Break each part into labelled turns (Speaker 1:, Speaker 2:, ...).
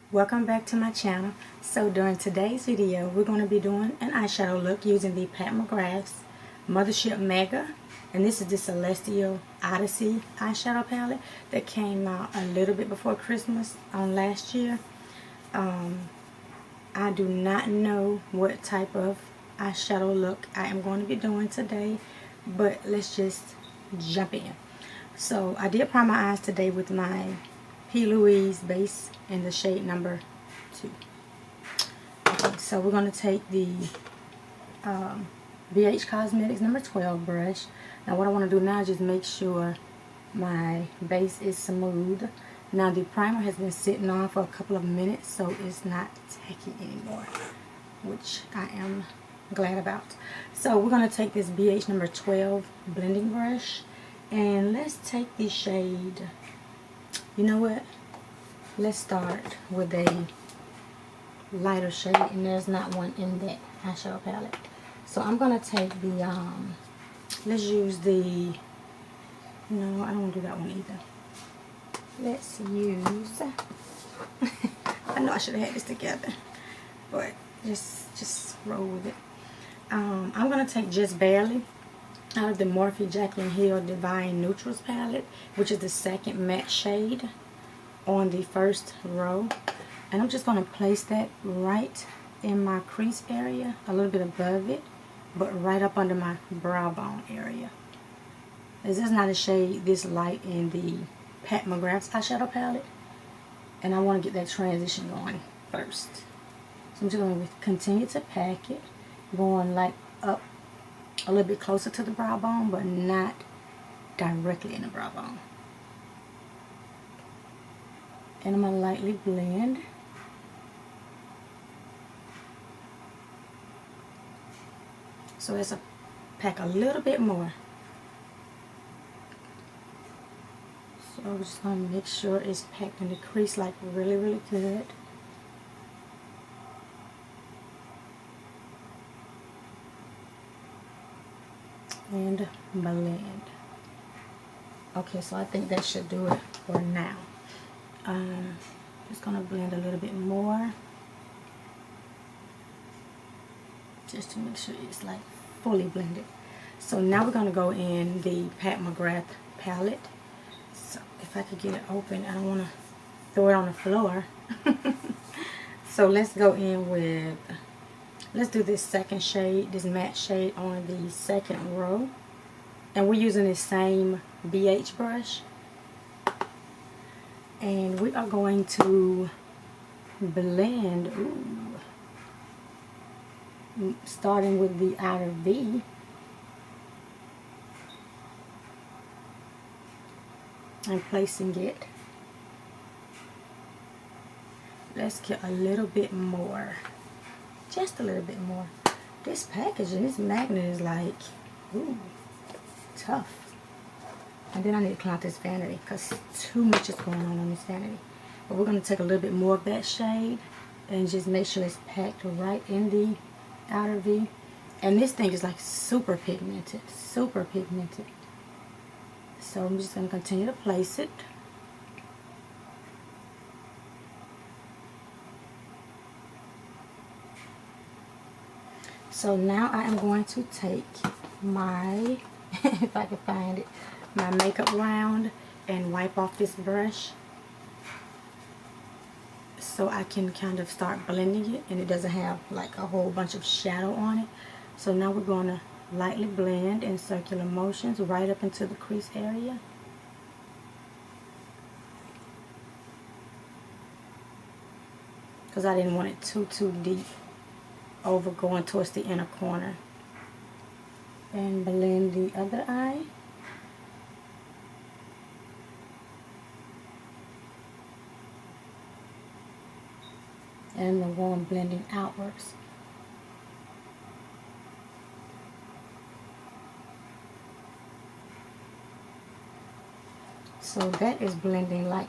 Speaker 1: Welcome back to my channel. So during today's video, we're going to be doing an eyeshadow look using the Pat McGrath's Mothership Mega. And this is the Celestial Odyssey eyeshadow palette that came out a little bit before Christmas on last year. I do not know what type of eyeshadow look I am going to be doing today, but let's just jump in. So I did prime my eyes today with my P. Louise base in the shade number 2. Okay, so we're going to take the BH Cosmetics number 12 brush. Now what I want to do now is just make sure my base is smooth. Now the primer has been sitting on for a couple of minutes, so it's not tacky anymore, which I am glad about. So we're going to take this BH number 12 blending brush, and let's take the shade, you know what, let's start with a lighter shade, and there's not one in that eyeshadow palette. So I'm going to take the, let's use the, no, I don't want to do that one either. Let's use, I know I should have had this together, but just roll with it. I'm going to take Just Barely out of the Morphe Jaclyn Hill Divine Neutrals palette, which is the second matte shade on the first row. And I'm just going to place that right in my crease area, a little bit above it, but right up under my brow bone area. This is not a shade this light in the Pat McGrath's eyeshadow palette, and I want to get that transition going first. So I'm just going to continue to pack it, going like up a little bit closer to the brow bone, but not directly in the brow bone. And I'm going to lightly blend. So let's pack a little bit more. So I'm just going to make sure it's packed in the crease like really good. And blend. Okay, so I think that should do it for now. Just gonna blend a little bit more, just to make sure it's like fully blended. So now we're gonna go in the Pat McGrath palette. So if I could get it open, I don't want to throw it on the floor. So let's go in with, let's do this second shade, this matte shade on the second row. And we're using the same BH brush. And we are going to blend, starting with the outer V. And placing it. Let's get a little bit more. Just a little bit more. This packaging, this magnet is like, tough. And then I need to clean out this vanity because too much is going on this vanity. But we're going to take a little bit more of that shade and just make sure it's packed right in the outer V. And this thing is like super pigmented. Super pigmented. So I'm just going to continue to place it. So now I am going to take my, if I can find it, my makeup round and wipe off this brush so I can kind of start blending it and it doesn't have like a whole bunch of shadow on it. So now we're going to lightly blend in circular motions right up into the crease area. Because I didn't want it too deep over going towards the inner corner. And blend the other eye. And the one blending outwards. So that is blending like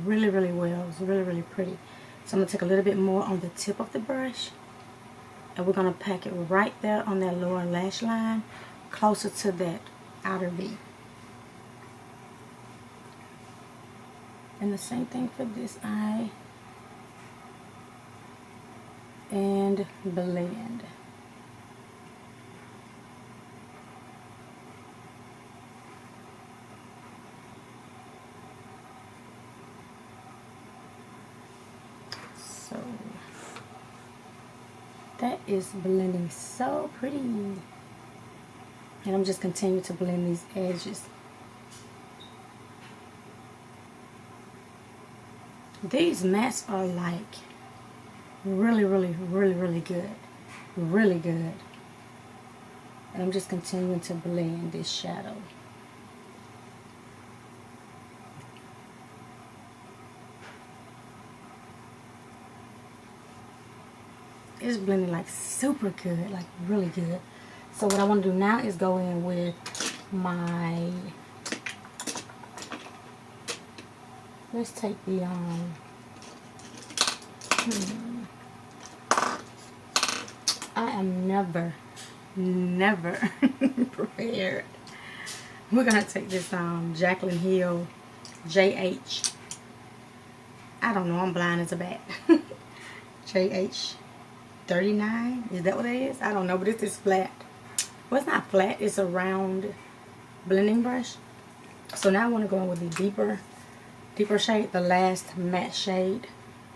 Speaker 1: really well. It's really pretty. So I'm going to take a little bit more on the tip of the brush. And we're going to pack it right there on that lower lash line, closer to that outer V. And the same thing for this eye. and blend. So that is blending so pretty. And I'm just continuing to blend these edges. These mattes are like really good. Really good. And I'm just continuing to blend this shadow. It's blending like super good, like really good. So what I want to do now is go in with my, let's take the I am never prepared. We're gonna take this Jaclyn Hill JH. I don't know, I'm blind as a bat. JH 39, is that what it is? I don't know, but it's this flat. Well, it's not flat, it's a round blending brush. So now I want to go in with the deeper shade, the last matte shade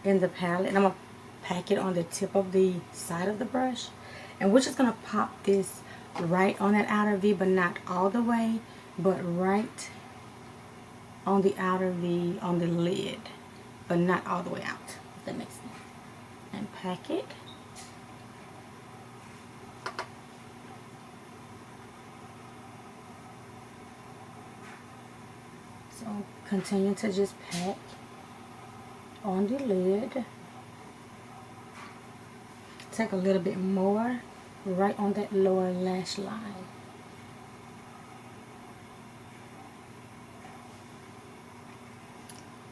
Speaker 1: in the palette, and I'm gonna pack it on the tip of the side of the brush, and we're just gonna pop this right on that outer V, but not all the way, but right on the outer V on the lid, but not all the way out, if that makes sense. And pack it. So continue to just pack on the lid. Take a little bit more right on that lower lash line.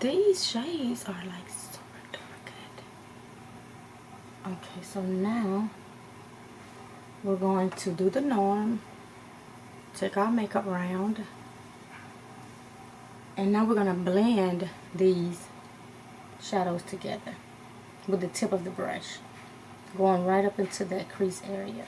Speaker 1: These shades are like super duper good. Okay, so now we're going to do the norm. Take our makeup round. And now we're going to blend these shadows together with the tip of the brush, going right up into that crease area.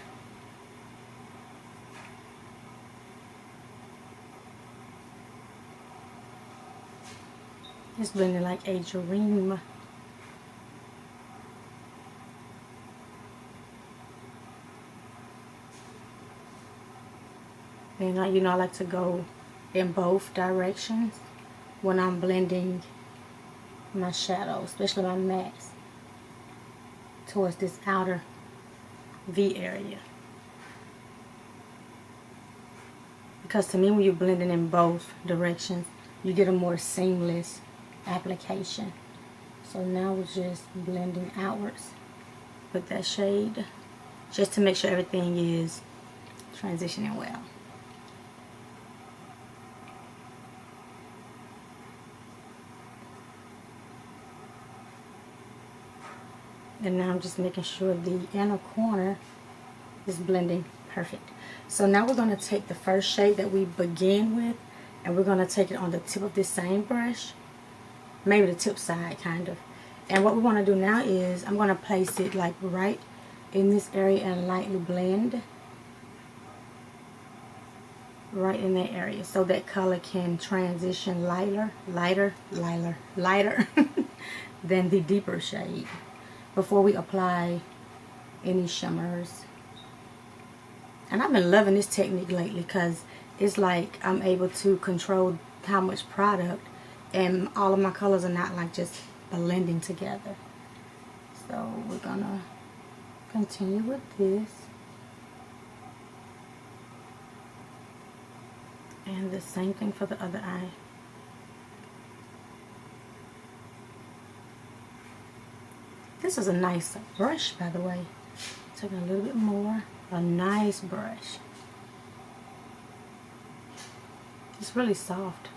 Speaker 1: It's blending like a dream. And you know, I like to go in both directions when I'm blending my shadow, especially my mattes, towards this outer V area. Because to me, when you're blending in both directions, you get a more seamless application. So now we're just blending outwards with that shade, just to make sure everything is transitioning well. And now I'm just making sure the inner corner is blending perfect. So now we're going to take the first shade that we began with, and we're going to take it on the tip of this same brush, maybe the tip side kind of. And what we want to do now is I'm going to place it like right in this area and lightly blend right in that area, so that color can transition lighter than the deeper shade before we apply any shimmers. And I've been loving this technique lately because it's like I'm able to control how much product, and all of my colors are not like just blending together. So we're gonna continue with this, and the same thing for the other eye. This is a nice brush, by the way. Taking a little bit more. A nice brush. It's really soft.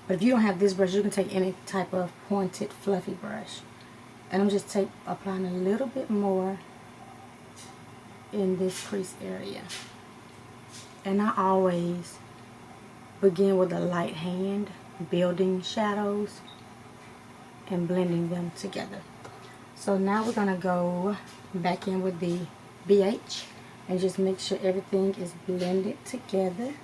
Speaker 1: But if you don't have this brush, you can take any type of pointed, fluffy brush. And I'm just applying a little bit more in this crease area. And I always begin with a light hand, building shadows and blending them together. So now we're going to go back in with the BH and just make sure everything is blended together.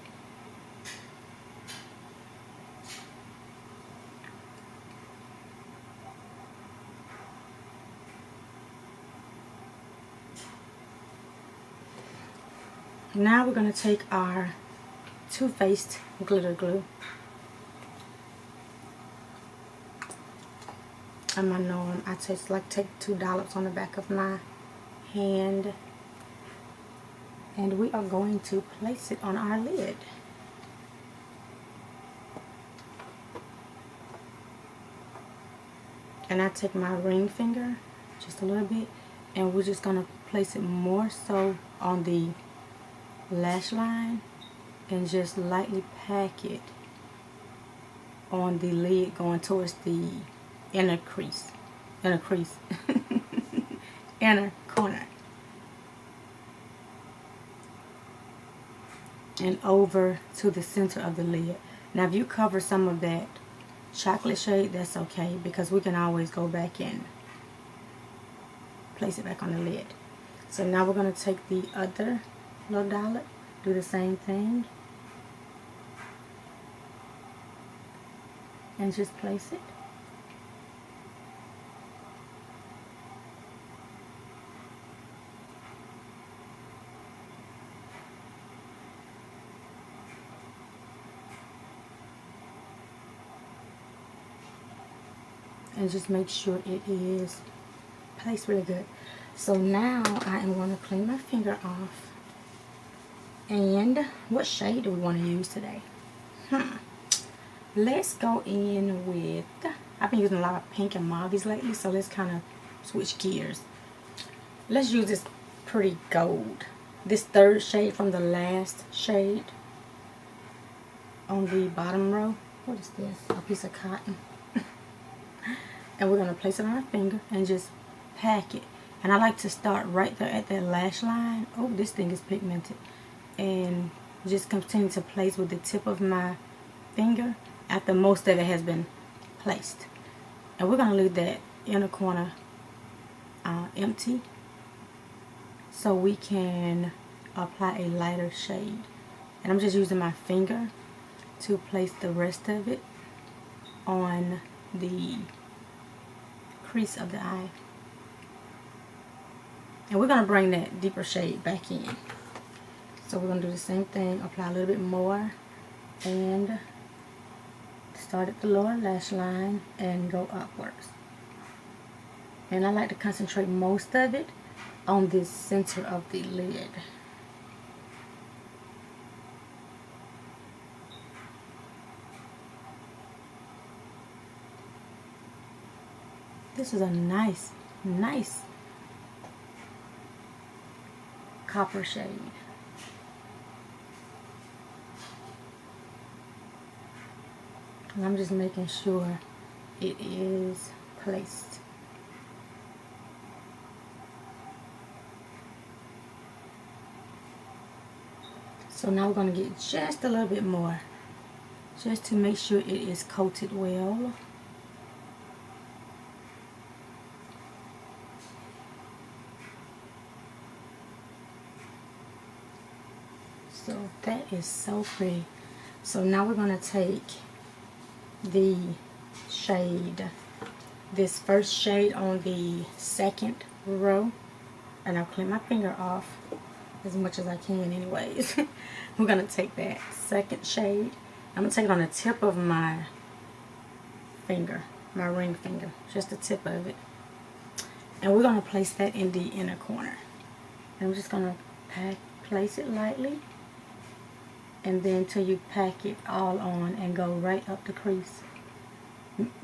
Speaker 1: Now we're going to take our Too Faced glitter glue. I know I just like take 2 dollops on the back of my hand, and we are going to place it on our lid. And I take my ring finger just a little bit, and we're just going to place it more so on the lash line and just lightly pack it on the lid going towards the inner corner and over to the center of the lid. Now if you cover some of that chocolate shade, that's okay, because we can always go back and place it back on the lid. So now we're going to take the other little dollop, do the same thing, and just place it. And just make sure it is placed really good. So now I am going to clean my finger off. And what shade do we want to use today? Let's go in with, I've been using a lot of pink and mauves lately, so let's kind of switch gears. Let's use this pretty gold. This third shade from the last shade on the bottom row. What is this? A piece of cotton. And we're going to place it on our finger and just pack it. And I like to start right there at that lash line. Oh, this thing is pigmented. And just continue to place with the tip of my finger after most of it has been placed. And we're going to leave that inner corner empty so we can apply a lighter shade. And I'm just using my finger to place the rest of it on the crease of the eye. And we're going to bring that deeper shade back in. So we're going to do the same thing, apply a little bit more and start at the lower lash line and go upwards. And I like to concentrate most of it on the center of the lid. This is a nice copper shade. And I'm just making sure it is placed. So now we're going to get just a little bit more, just to make sure it is coated well. So that is so pretty. So now we're going to take the shade, this first shade on the second row, and I'll clean my finger off as much as I can anyways. We're going to take that second shade. I'm going to take it on the tip of my finger, my ring finger, just the tip of it. And we're going to place that in the inner corner. And I'm just going to place it lightly. And then till you pack it all on and go right up the crease,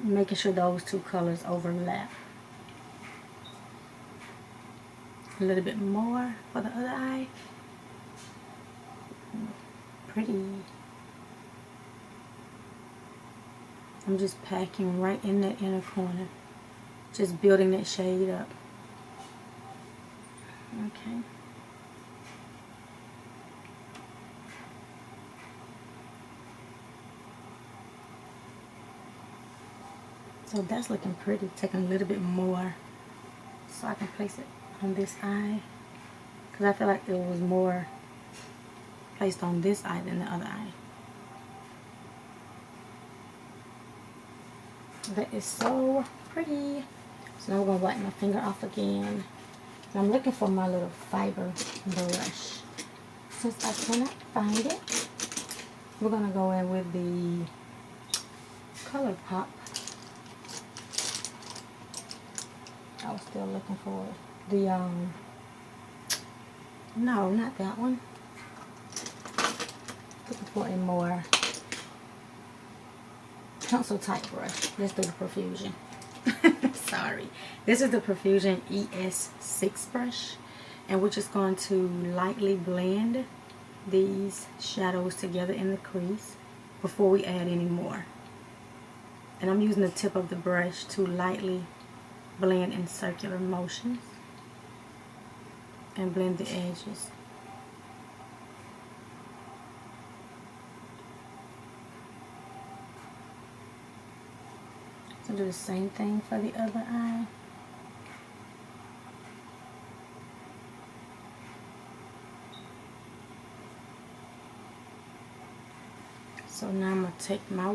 Speaker 1: making sure those two colors overlap. A little bit more for the other eye. Pretty. I'm just packing right in that inner corner, just building that shade up. Okay. So that's looking pretty. Taking a little bit more so I can place it on this eye, because I feel like it was more placed on this eye than the other eye. That is so pretty. So now we're going to wipe my finger off again. And I'm looking for my little fiber brush. Since I cannot find it, we're going to go in with the Color Pop. I was still looking for the, no, not that one. Looking for a more pencil type brush. Let's do the Profusion. Sorry. This is the Profusion ES6 brush. And we're just going to lightly blend these shadows together in the crease before we add any more. And I'm using the tip of the brush to lightly blend in circular motions and blend the edges. So do the same thing for the other eye. So now I'm going to take my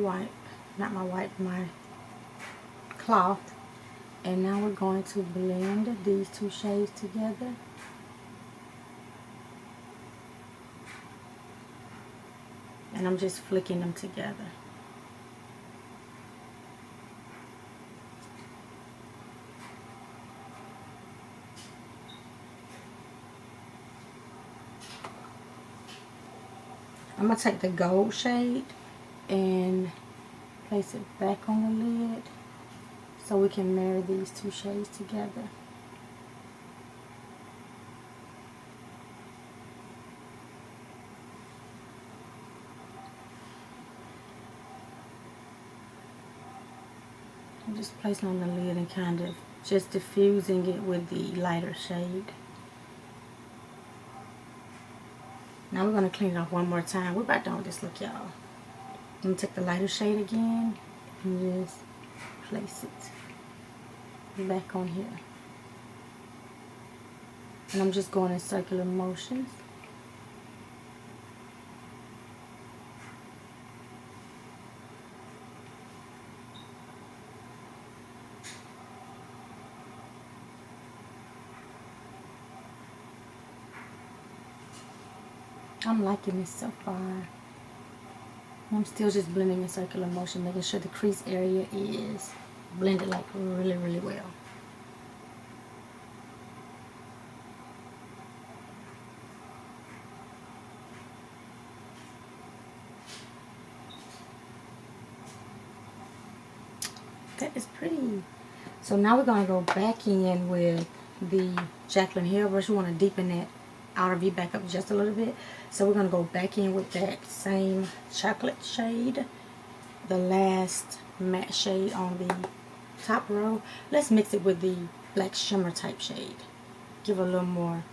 Speaker 1: my cloth, and now we're going to blend these two shades together. And I'm just flicking them together. I'm going to take the gold shade and place it back on the lid so we can marry these two shades together. I'm just placing on the lid and kind of just diffusing it with the lighter shade. Now we're going to clean it off one more time. We're about done with this look, y'all. I'm going to take the lighter shade again and just place it back on here. And I'm just going in circular motions. I'm liking this so far. I'm still just blending in circular motion, making sure the crease area is blended like really, really well. That is pretty. So now we're going to go back in with the Jaclyn Hill brush. We want to deepen that outer V back up just a little bit. So we're going to go back in with that same chocolate shade, the last matte shade on the top row. Let's mix it with the black shimmer type shade. Give it a little more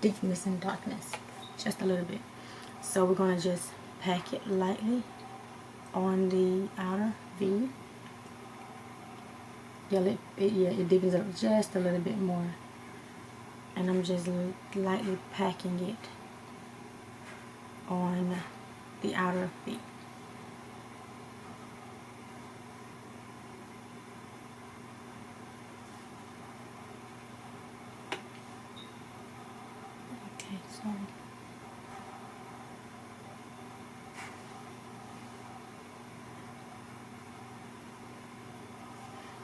Speaker 1: deepness and darkness, just a little bit. So we're going to just pack it lightly on the outer V. Yeah, it deepens up just a little bit more. And I'm just lightly packing it on the outer V. Okay,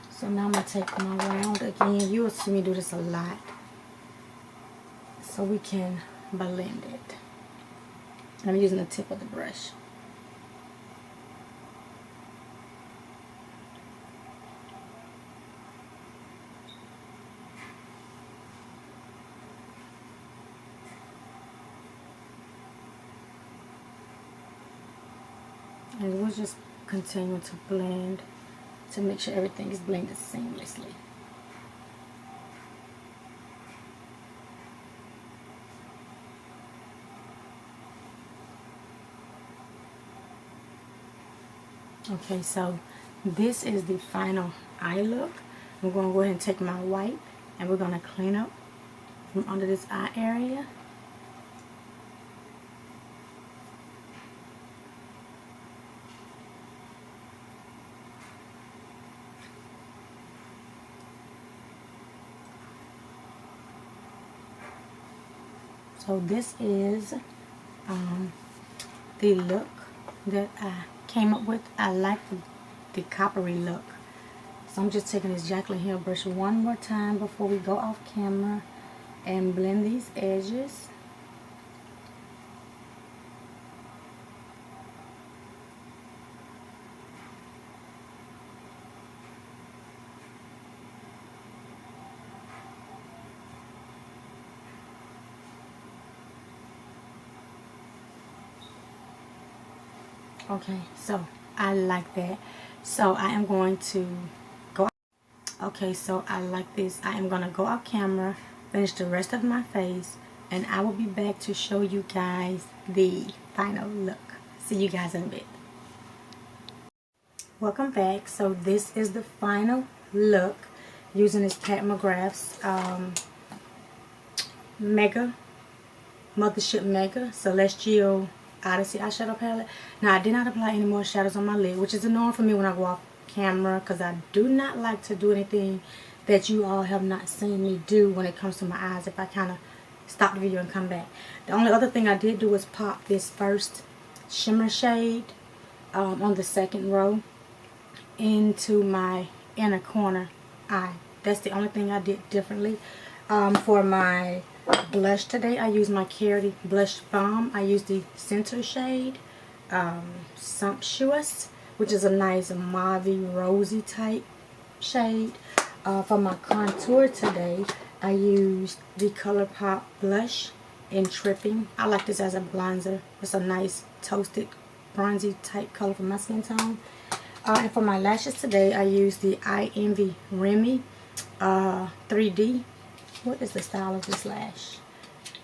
Speaker 1: so now I'm going to take my round again. You will see me do this a lot, so we can blend it. I'm using the tip of the brush. And we'll just continue to blend to make sure everything is blended seamlessly. Okay, so this is the final eye look. I'm going to go ahead and take my wipe and we're going to clean up from under this eye area. So this is the look that I came up with. I like the coppery look. So I'm just taking this Jaclyn Hill brush one more time before we go off camera and blend these edges. Okay, so I like that. So I am going to go. Okay, so I like this. I am going to go off camera, finish the rest of my face, and I will be back to show you guys the final look. See you guys in a bit. Welcome back. So this is the final look using this Pat McGrath's Mothership Mega Celestial Odyssey eyeshadow palette. Now I did not apply any more shadows on my lid, which is a norm for me when I go off camera, because I do not like to do anything that you all have not seen me do when it comes to my eyes if I kind of stop the video and come back. The only other thing I did do was pop this first shimmer shade on the second row into my inner corner eye. That's the only thing I did differently. For my blush today, I used my Carity Blush Balm. I used the center shade, Sumptuous, which is a nice mauve rosy type shade. For my contour today, I used the ColourPop blush in Tripping. I like this as a bronzer. It's a nice toasted bronzy type color for my skin tone. And for my lashes today, I used the I Envy Remy 3D. What is the style of this lash?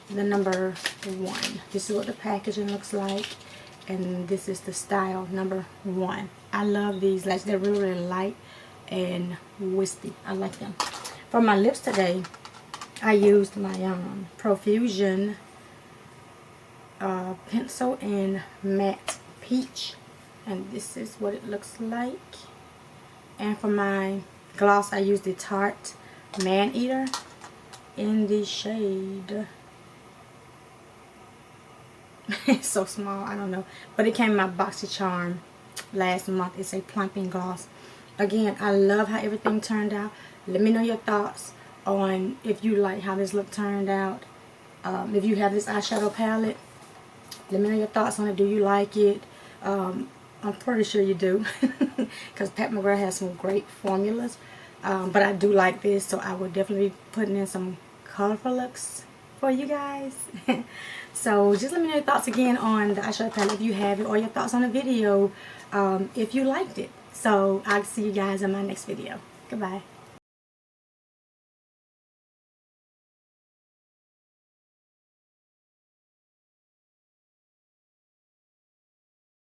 Speaker 1: The number 1. This is what the packaging looks like, and this is the style number 1. I love these lashes. They're really, really light and wispy. I like them. For my lips today, I used my Profusion pencil in Matte Peach, and this is what it looks like. And for my gloss, I used the Tarte Man Eater in the shade it's so small, I don't know, but it came in my BoxyCharm last month. It's a plumping gloss. Again, I love how everything turned out. Let me know your thoughts on if you like how this look turned out. If you have this eyeshadow palette, let me know your thoughts on it. Do you like it? I'm pretty sure you do, because Pat McGrath has some great formulas. But I do like this, so I will definitely be putting in some colorful looks for you guys. So just let me know your thoughts again on the eyeshadow palette if you have it, or your thoughts on the video if you liked it. So I'll see you guys in my next video. Goodbye.